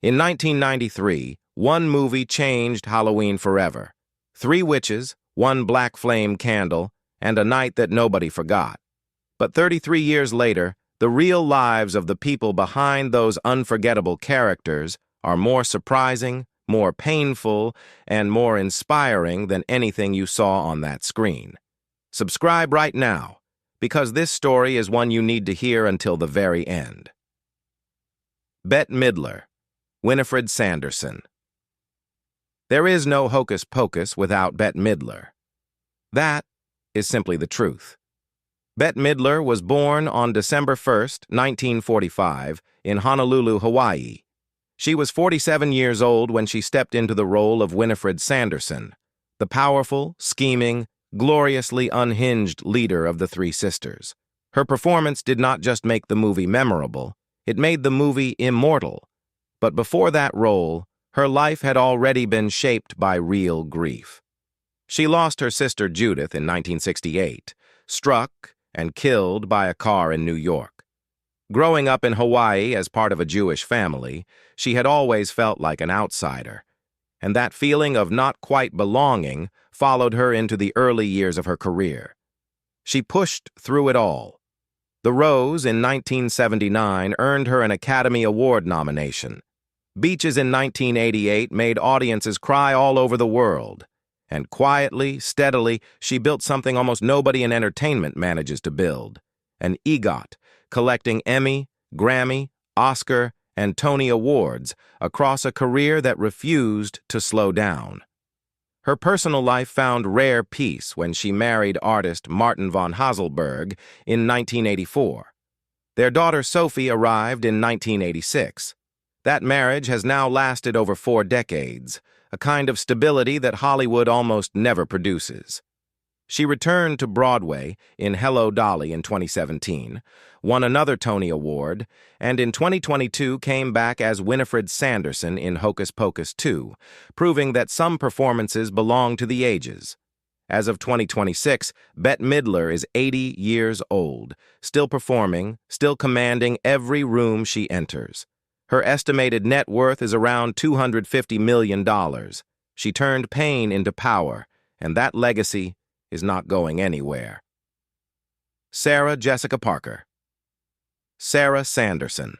In 1993, one movie changed Halloween forever. 3 witches, 1 black flame candle, and a night that nobody forgot. But 33 years later, the real lives of the people behind those unforgettable characters are more surprising, more painful, and more inspiring than anything you saw on that screen. Subscribe right now, because this story is one you need to hear until the very end. Bette Midler, Winifred Sanderson. There is no Hocus Pocus without Bette Midler. That is simply the truth. Bette Midler was born on December 1, 1945, in Honolulu, Hawaii. She was 47 years old when she stepped into the role of Winifred Sanderson, the powerful, scheming, gloriously unhinged leader of the 3 sisters. Her performance did not just make the movie memorable, it made the movie immortal. But before that role, her life had already been shaped by real grief. She lost her sister Judith in 1968, struck and killed by a car in New York. Growing up in Hawaii as part of a Jewish family, she had always felt like an outsider, and that feeling of not quite belonging followed her into the early years of her career. She pushed through it all. The Rose in 1979 earned her an Academy Award nomination. Beaches in 1988 made audiences cry all over the world. And quietly, steadily, she built something almost nobody in entertainment manages to build. An EGOT, collecting Emmy, Grammy, Oscar, and Tony Awards across a career that refused to slow down. Her personal life found rare peace when she married artist Martin von Hasselberg in 1984. Their daughter Sophie arrived in 1986. That marriage has now lasted over 4 decades, a kind of stability that Hollywood almost never produces. She returned to Broadway in Hello, Dolly in 2017, won another Tony Award, and in 2022 came back as Winifred Sanderson in Hocus Pocus 2, proving that some performances belong to the ages. As of 2026, Bette Midler is 80 years old, still performing, still commanding every room she enters. Her estimated net worth is around $250 million. She turned pain into power, and that legacy is not going anywhere. Sarah Jessica Parker. Sarah Sanderson.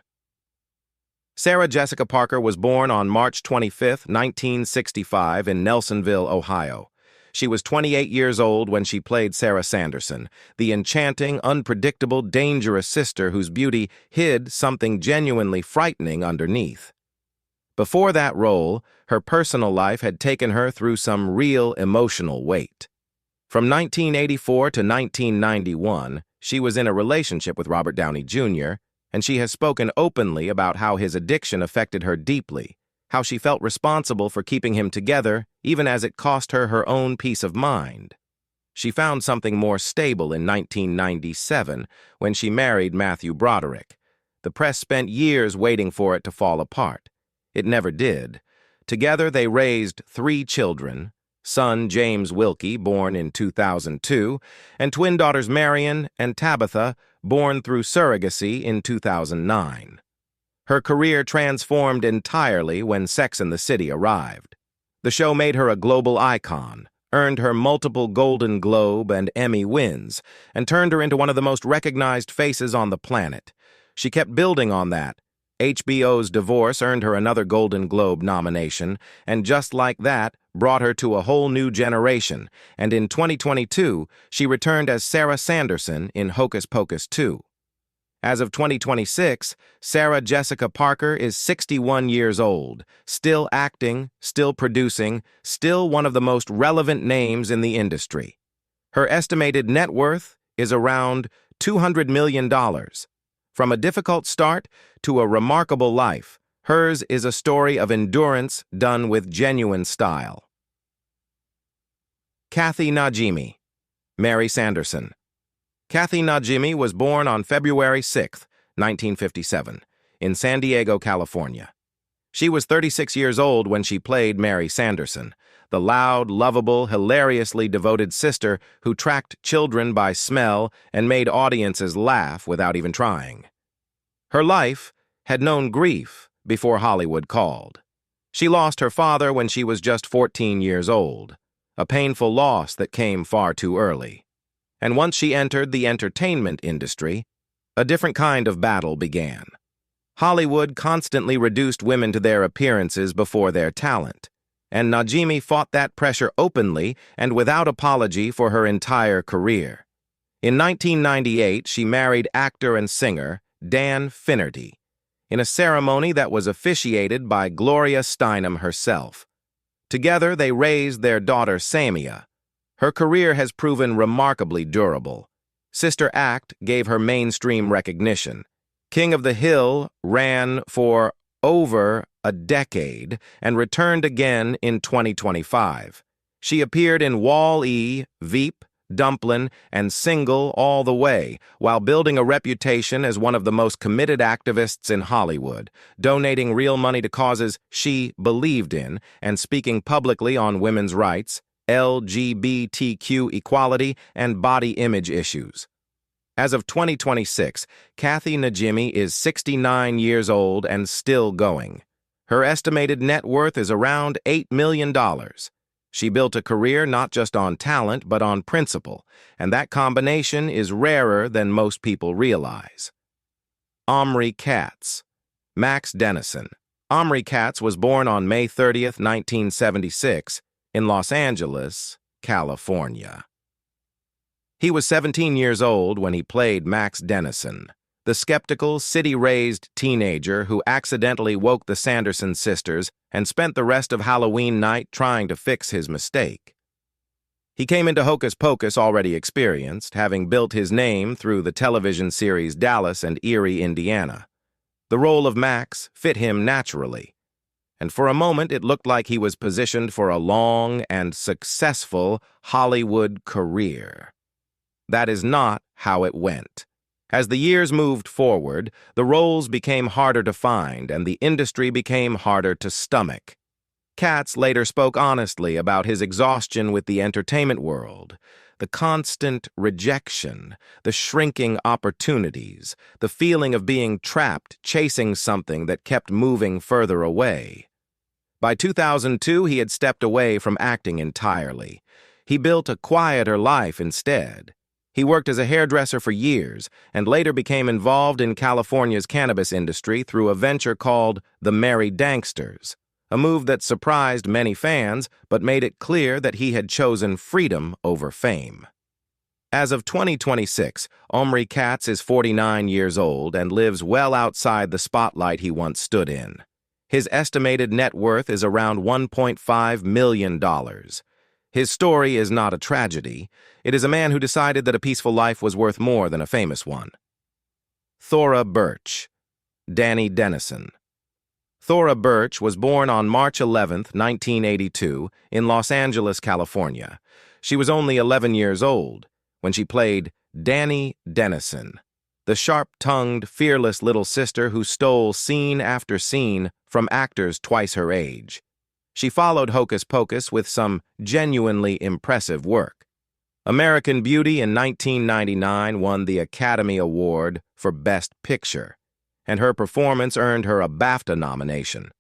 Sarah Jessica Parker was born on March 25, 1965 in Nelsonville, Ohio. She was 28 years old when she played Sarah Sanderson, the enchanting, unpredictable, dangerous sister whose beauty hid something genuinely frightening underneath. Before that role, her personal life had taken her through some real emotional weight. From 1984 to 1991, she was in a relationship with Robert Downey Jr., and she has spoken openly about how his addiction affected her deeply, how she felt responsible for keeping him together, even as it cost her her own peace of mind. She found something more stable in 1997 when she married Matthew Broderick. The press spent years waiting for it to fall apart. It never did. Together they raised 3 children, son James Wilkie, born in 2002, and twin daughters Marion and Tabitha, born through surrogacy in 2009. Her career transformed entirely when Sex and the City arrived. The show made her a global icon, earned her multiple Golden Globe and Emmy wins, and turned her into one of the most recognized faces on the planet. She kept building on that. HBO's divorce earned her another Golden Globe nomination, and just like that, brought her to a whole new generation, and in 2022, she returned as Sarah Sanderson in Hocus Pocus 2. As of 2026, Sarah Jessica Parker is 61 years old, still acting, still producing, still one of the most relevant names in the industry. Her estimated net worth is around $200 million. From a difficult start to a remarkable life, hers is a story of endurance done with genuine style. Kathy Najimy, Mary Sanderson. Kathy Najimy was born on February 6, 1957, in San Diego, California. She was 36 years old when she played Mary Sanderson, the loud, lovable, hilariously devoted sister who tracked children by smell and made audiences laugh without even trying. Her life had known grief, before Hollywood called. She lost her father when she was just 14 years old, a painful loss that came far too early. And once she entered the entertainment industry, a different kind of battle began. Hollywood constantly reduced women to their appearances before their talent, and Najimy fought that pressure openly and without apology for her entire career. In 1998, she married actor and singer Dan Finnerty in a ceremony that was officiated by Gloria Steinem herself. Together, they raised their daughter Samia. Her career has proven remarkably durable. Sister Act gave her mainstream recognition. King of the Hill ran for over a decade and returned again in 2025. She appeared in Wall-E, Veep, Dumplin', and Single all the way, while building a reputation as one of the most committed activists in Hollywood, donating real money to causes she believed in, and speaking publicly on women's rights, LGBTQ equality, and body image issues. As of 2026, Kathy Najimy is 69 years old and still going. Her estimated net worth is around $8 million. She built a career not just on talent, but on principle, and that combination is rarer than most people realize. Omri Katz. Max Dennison. Omri Katz was born on May 30th, 1976, in Los Angeles, California. He was 17 years old when he played Max Dennison, the skeptical, city-raised teenager who accidentally woke the Sanderson sisters and spent the rest of Halloween night trying to fix his mistake. He came into Hocus Pocus already experienced, having built his name through the television series Dallas and Erie, Indiana. The role of Max fit him naturally, and for a moment it looked like he was positioned for a long and successful Hollywood career. That is not how it went. As the years moved forward, the roles became harder to find and the industry became harder to stomach. Katz later spoke honestly about his exhaustion with the entertainment world, the constant rejection, the shrinking opportunities, the feeling of being trapped chasing something that kept moving further away. By 2002, he had stepped away from acting entirely. He built a quieter life instead. He worked as a hairdresser for years and later became involved in California's cannabis industry through a venture called the Merry Danksters, a move that surprised many fans but made it clear that he had chosen freedom over fame. As of 2026, Omri Katz is 49 years old and lives well outside the spotlight he once stood in. His estimated net worth is around $1.5 million. His story is not a tragedy. It is a man who decided that a peaceful life was worth more than a famous one. Thora Birch. Danny Dennison. Thora Birch was born on March 11, 1982, in Los Angeles, California. She was only 11 years old when she played Danny Dennison, the sharp-tongued, fearless little sister who stole scene after scene from actors twice her age. She followed Hocus Pocus with some genuinely impressive work. American Beauty in 1999 won the Academy Award for Best Picture, and her performance earned her a BAFTA nomination.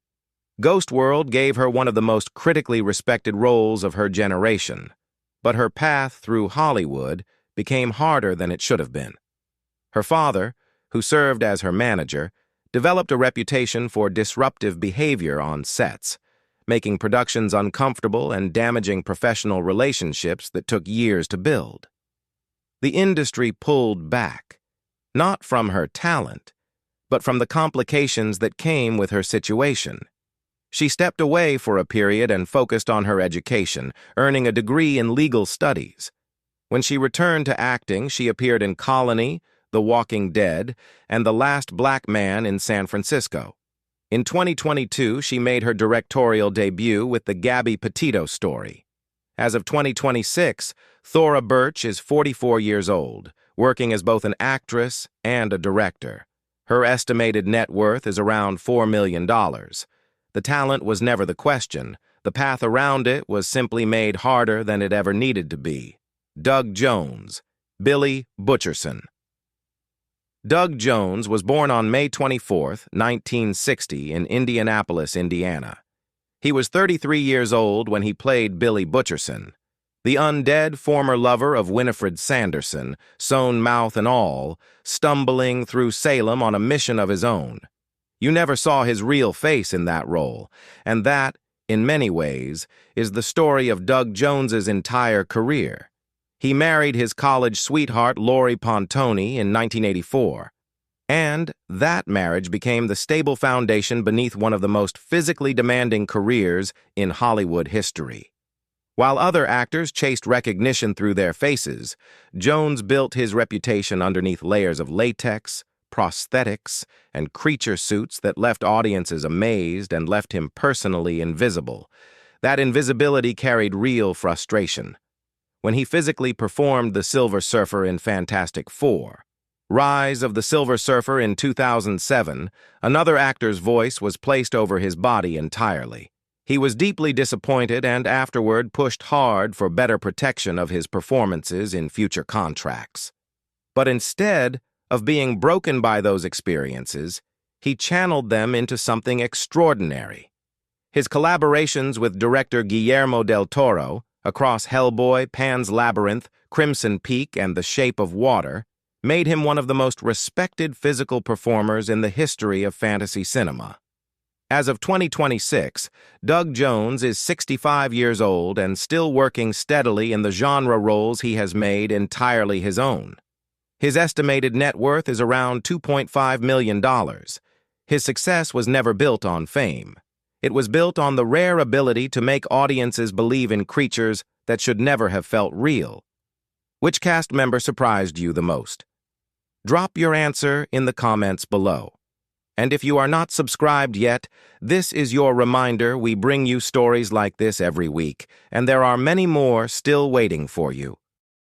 Ghost World gave her one of the most critically respected roles of her generation, but her path through Hollywood became harder than it should have been. Her father, who served as her manager, developed a reputation for disruptive behavior on sets, making productions uncomfortable and damaging professional relationships that took years to build. The industry pulled back, not from her talent, but from the complications that came with her situation. She stepped away for a period and focused on her education, earning a degree in legal studies. When she returned to acting, she appeared in Colony, The Walking Dead, and The Last Black Man in San Francisco. In 2022, she made her directorial debut with the Gabby Petito story. As of 2026, Thora Birch is 44 years old, working as both an actress and a director. Her estimated net worth is around $4 million. The talent was never the question. The path around it was simply made harder than it ever needed to be. Doug Jones. Billy Butcherson. Doug Jones was born on May 24, 1960, in Indianapolis, Indiana. He was 33 years old when he played Billy Butcherson, the undead former lover of Winifred Sanderson, sewn mouth and all, stumbling through Salem on a mission of his own. You never saw his real face in that role, and that, in many ways, is the story of Doug Jones's entire career. He married his college sweetheart Lori Pontoni in 1984, and that marriage became the stable foundation beneath one of the most physically demanding careers in Hollywood history. While other actors chased recognition through their faces, Jones built his reputation underneath layers of latex, prosthetics, and creature suits that left audiences amazed and left him personally invisible. That invisibility carried real frustration. When he physically performed the Silver Surfer in Fantastic Four, Rise of the Silver Surfer in 2007, another actor's voice was placed over his body entirely. He was deeply disappointed and afterward pushed hard for better protection of his performances in future contracts. But instead of being broken by those experiences, he channeled them into something extraordinary. His collaborations with director Guillermo del Toro, across Hellboy, Pan's Labyrinth, Crimson Peak, and The Shape of Water, made him one of the most respected physical performers in the history of fantasy cinema. As of 2026, Doug Jones is 65 years old and still working steadily in the genre roles he has made entirely his own. His estimated net worth is around $2.5 million. His success was never built on fame. It was built on the rare ability to make audiences believe in creatures that should never have felt real. Which cast member surprised you the most? Drop your answer in the comments below. And if you are not subscribed yet, this is your reminder we bring you stories like this every week, and there are many more still waiting for you.